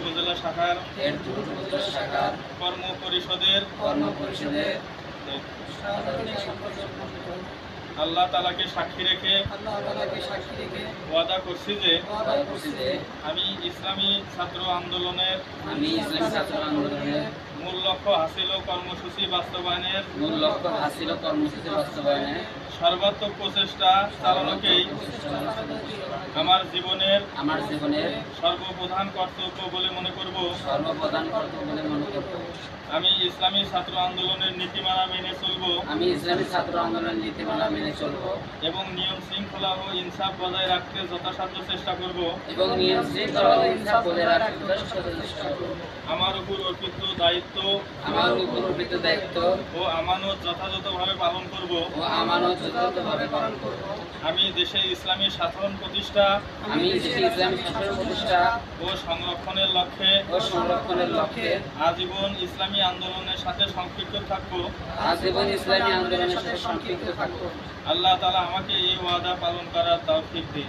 উপজেলা শাখার কর্ম পরিষদের আল্লাহ তাআলাকে সাক্ষী রেখে ওয়াদা করছি যে আমি ইসলামী ছাত্র আন্দোলনের মূল লক্ষ্য হাসিল ও কর্মসূচি বাস্তবায়নের সর্বাত্মক প্রচেষ্টা চালানোকেই আমার জীবনের সর্বপ্রধান কর্তব্য বলে মনে করব। আমি ইসলামী ছাত্র আন্দোলনের নীতিমালা মেনে চলব এবং নিয়ম শৃঙ্খলা ও ইনসাফ বজায় রাখতে যথাসাধ্য চেষ্টা করব। আমার উপর অর্পিত দায়িত্ব ও আমানত যথাযথভাবে পালন করব। আমি দেশে ইসলামী শাসন প্রতিষ্ঠা ও সংরক্ষণের লক্ষ্যে আজীবন ইসলামী আন্দোলনের সাথে সম্পৃক্ত থাকব। আল্লাহ তাআলা আমাকে এই ওয়াদা পালন করার তৌফিক দিন।